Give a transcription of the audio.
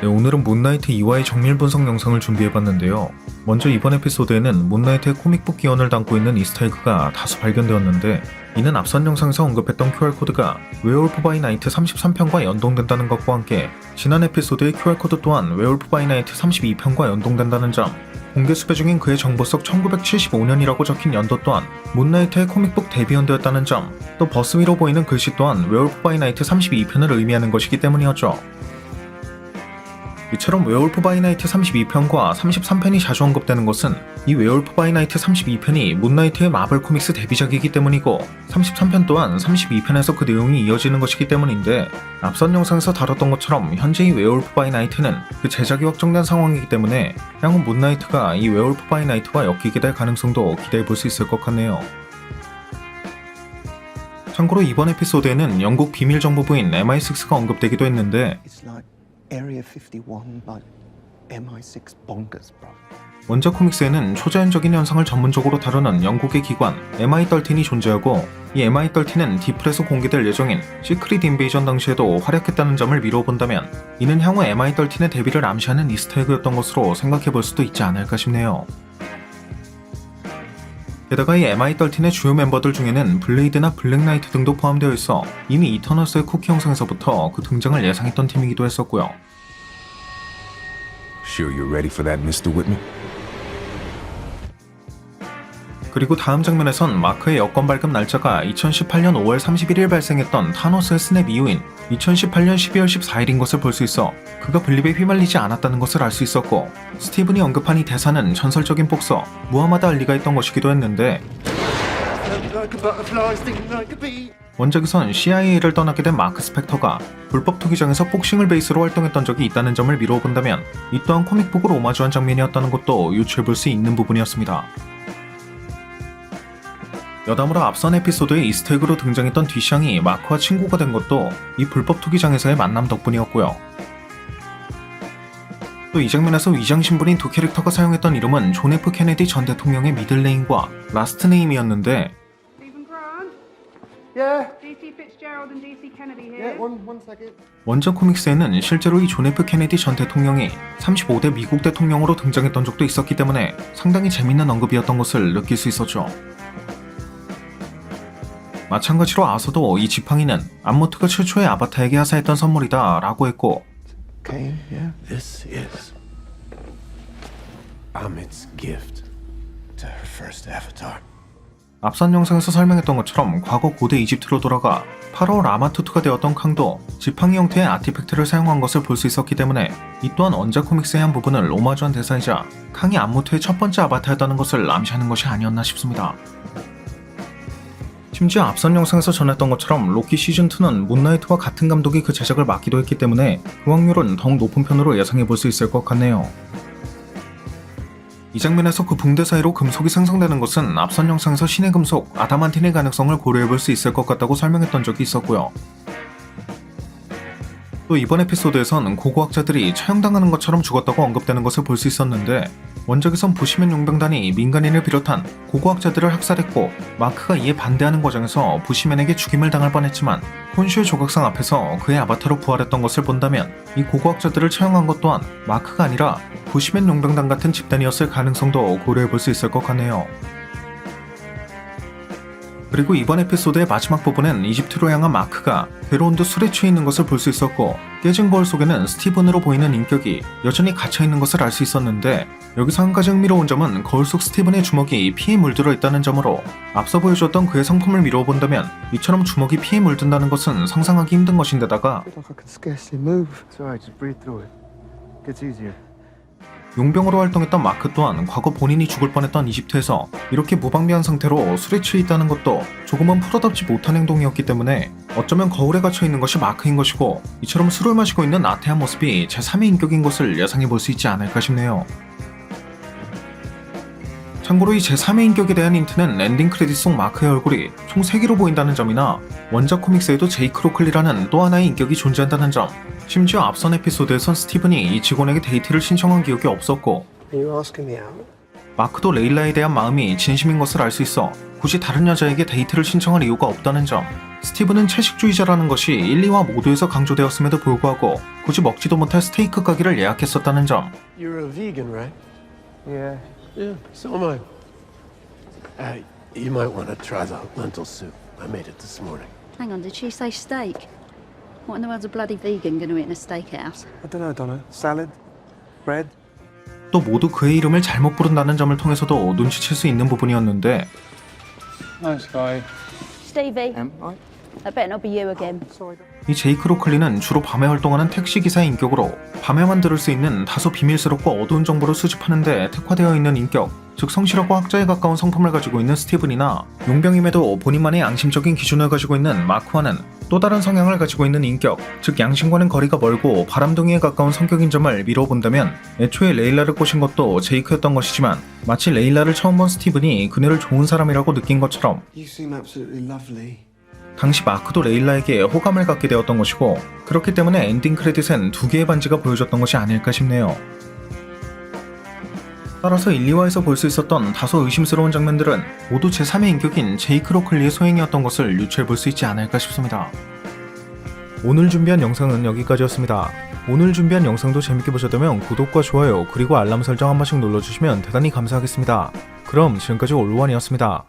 네, 오늘은 문나이트 2화의 정밀 분석 영상을 준비해봤는데요. 먼저 이번 에피소드에는 문나이트의 코믹북 기원을 담고 있는 이스터에그가 다수 발견되었는데, 이는 앞선 영상에서 언급했던 QR코드가 웨어울프 바이 나이트 33편과 연동된다는 것과 함께 지난 에피소드의 QR코드 또한 웨어울프 바이 나이트 32편과 연동된다는 점, 공개 수배 중인 그의 정보 속 1975년이라고 적힌 연도 또한 문나이트의 코믹북 데뷔 연도였다는 점, 또 버스 위로 보이는 글씨 또한 웨어울프 바이 나이트 32편을 의미하는 것이기 때문이었죠. 이처럼 웨어울프 바이 나이트 32편과 33편이 자주 언급되는 것은 이 웨어울프 바이 나이트 32편이 문나이트의 마블 코믹스 데뷔작이기 때문이고, 33편 또한 32편에서 그 내용이 이어지는 것이기 때문인데, 앞선 영상에서 다뤘던 것처럼 현재 이 웨어울프 바이 나이트는 그 제작이 확정된 상황이기 때문에 향후 문나이트가 이 웨어울프 바이 나이트와 엮이게 될 가능성도 기대해볼 수 있을 것 같네요. 참고로 이번 에피소드에는 영국 비밀정보부인 MI6가 언급되기도 했는데, Area 51, but MI6 bonkers, bro. 원작 코믹스에는 초자연적인 현상을 전문적으로 다루는 영국의 기관 MI13이 존재하고, 이 MI13은 디플에서 공개될 예정인 시크릿 인베이전 당시에도 활약했다는 점을 미뤄본다면 이는 향후 MI13의 데뷔를 암시하는 이스터에그였던 것으로 생각해볼 수도 있지 않을까 싶네요. 게다가 이 MI13의 주요 멤버들 중에는 블레이드나 블랙나이트 등도 포함되어 있어 이미 이터널스의 쿠키 영상에서부터 그 등장을 예상했던 팀이기도 했었고요. Sure you're ready for that, Mr. Whitman? 그리고 다음 장면에선 마크의 여권 발급 날짜가 2018년 5월 31일 발생했던 타노스의 스냅 이후인 2018년 12월 14일인 것을 볼 수 있어 그가 블립에 휘말리지 않았다는 것을 알 수 있었고, 스티븐이 언급한 이 대사는 전설적인 복서 무하마드 알리가 했던 것이기도 했는데, 원작에선 CIA를 떠나게 된 마크 스펙터가 불법 투기장에서 복싱을 베이스로 활동했던 적이 있다는 점을 미루어 본다면 이 또한 코믹북을 오마주한 장면이었다는 것도 유추해볼 수 있는 부분이었습니다. 여담으로 앞선 에피소드의 이스터에그로 등장했던 뒷샹이 마크와 친구가 된 것도 이 불법 투기장에서의 만남 덕분이었고요. 또 이 장면에서 위장 신분인 두 캐릭터가 사용했던 이름은 존 F 케네디 전 대통령의 미들네임과 라스트 네임이었는데, 원작 코믹스에는 실제로 이 존 F 케네디 전 대통령이 35대 미국 대통령으로 등장했던 적도 있었기 때문에 상당히 재밌는 언급이었던 것을 느낄 수 있었죠. 마찬가지로 아서도 이 지팡이는 암모트가 최초의 아바타에게 하사했던 선물이다 라고 했고, Okay, yeah. This is Amit's gift to her first avatar. 앞선 영상에서 설명했던 것처럼 과거 고대 이집트로 돌아가 파라오 라마투트가 되었던 캉도 지팡이 형태의 아티팩트를 사용한 것을 볼 수 있었기 때문에 이 또한 원작 코믹스의 한 부분을 오마주한 대사이자 캉이 암모트의 첫 번째 아바타였다는 것을 암시하는 것이 아니었나 싶습니다. 심지어 앞선 영상에서 전했던 것처럼 로키 시즌2는 문나이트와 같은 감독이 그 제작을 맡기도 했기 때문에 그 확률은 더욱 높은 편으로 예상해볼 수 있을 것 같네요. 이 장면에서 그 붕대 사이로 금속이 생성되는 것은 앞선 영상에서 신의 금속 아다만틴의 가능성을 고려해볼 수 있을 것 같다고 설명했던 적이 있었고요. 또 이번 에피소드에선 고고학자들이 처형당하는 것처럼 죽었다고 언급되는 것을 볼 수 있었는데, 원작에선 부시맨 용병단이 민간인을 비롯한 고고학자들을 학살했고 마크가 이에 반대하는 과정에서 부시맨에게 죽임을 당할 뻔했지만 콘슈의 조각상 앞에서 그의 아바타로 부활했던 것을 본다면 이 고고학자들을 처형한 것 또한 마크가 아니라 부시맨 용병단 같은 집단이었을 가능성도 고려해볼 수 있을 것 같네요. 그리고 이번 에피소드의 마지막 부분엔 이집트로 향한 마크가 베로운드 술에 취해 있는 것을 볼 수 있었고, 깨진 거울 속에는 스티븐으로 보이는 인격이 여전히 갇혀있는 것을 알 수 있었는데, 여기서 한 가지 흥미로운 점은 거울 속 스티븐의 주먹이 피에 물들어 있다는 점으로 앞서 보여주었던 그의 성품을 미루어 본다면 이처럼 주먹이 피에 물든다는 것은 상상하기 힘든 것인데다가 I feel like I can scarcely move. It's alright, just breathe through it. Gets easier. 용병으로 활동했던 마크 또한 과거 본인이 죽을 뻔했던 이집트에서 이렇게 무방비한 상태로 술에 취해 있다는 것도 조금은 프로답지 못한 행동이었기 때문에 어쩌면 거울에 갇혀있는 것이 마크인 것이고, 이처럼 술을 마시고 있는 나태한 모습이 제3의 인격인 것을 예상해볼 수 있지 않을까 싶네요. 참고로 이 제3의 인격에 대한 힌트는 엔딩 크레딧 속 마크의 얼굴이 총 3개로 보인다는 점이나 원작 코믹스에도 제이크 로클리라는 또 하나의 인격이 존재한다는 점, 심지어 앞선 에피소드에선 스티븐이 이 직원에게 데이트를 신청한 기억이 없었고, Are you asking me out? 마크도 레일라에 대한 마음이 진심인 것을 알 수 있어 굳이 다른 여자에게 데이트를 신청할 이유가 없다는 점, 스티브는 채식주의자라는 것이 1, 2화 모두에서 강조되었음에도 불구하고 굳이 먹지도 못할 스테이크 가게를 예약했었다는 점, You're a vegan, right? Yeah. Yeah, so am I. You might want to try the lentil soup. I made it this morning. Hang on, did she say steak? What in the world's a bloody vegan going to eat in a steakhouse? I don't know, Donna. Salad? Bread? 또 모두 그의 이름을 잘못 부른다는 점을 통해서도 눈치챌 수 있는 부분이었는데 Nice guy. Stevie, Am I? that better not be you again. Sorry. 이 제이크 로클리는 주로 밤에 활동하는 택시기사의 인격으로 밤에만 들을 수 있는 다소 비밀스럽고 어두운 정보를 수집하는 데 특화되어 있는 인격, 즉 성실하고 학자에 가까운 성품을 가지고 있는 스티븐이나 용병임에도 본인만의 양심적인 기준을 가지고 있는 마크와는 또 다른 성향을 가지고 있는 인격, 즉 양심과는 거리가 멀고 바람둥이에 가까운 성격인 점을 미뤄본다면 애초에 레일라를 꼬신 것도 제이크였던 것이지만 마치 레일라를 처음 본 스티븐이 그녀를 좋은 사람이라고 느낀 것처럼 You seem absolutely lovely. 당시 마크도 레일라에게 호감을 갖게 되었던 것이고 그렇기 때문에 엔딩 크레딧엔 두 개의 반지가 보여줬던 것이 아닐까 싶네요. 따라서 1, 2화에서 볼 수 있었던 다소 의심스러운 장면들은 모두 제3의 인격인 제이크 로클리의 소행이었던 것을 유추해 볼 수 있지 않을까 싶습니다. 오늘 준비한 영상은 여기까지였습니다. 오늘 준비한 영상도 재밌게 보셨다면 구독과 좋아요 그리고 알람 설정 한 번씩 눌러주시면 대단히 감사하겠습니다. 그럼 지금까지 올루원이었습니다.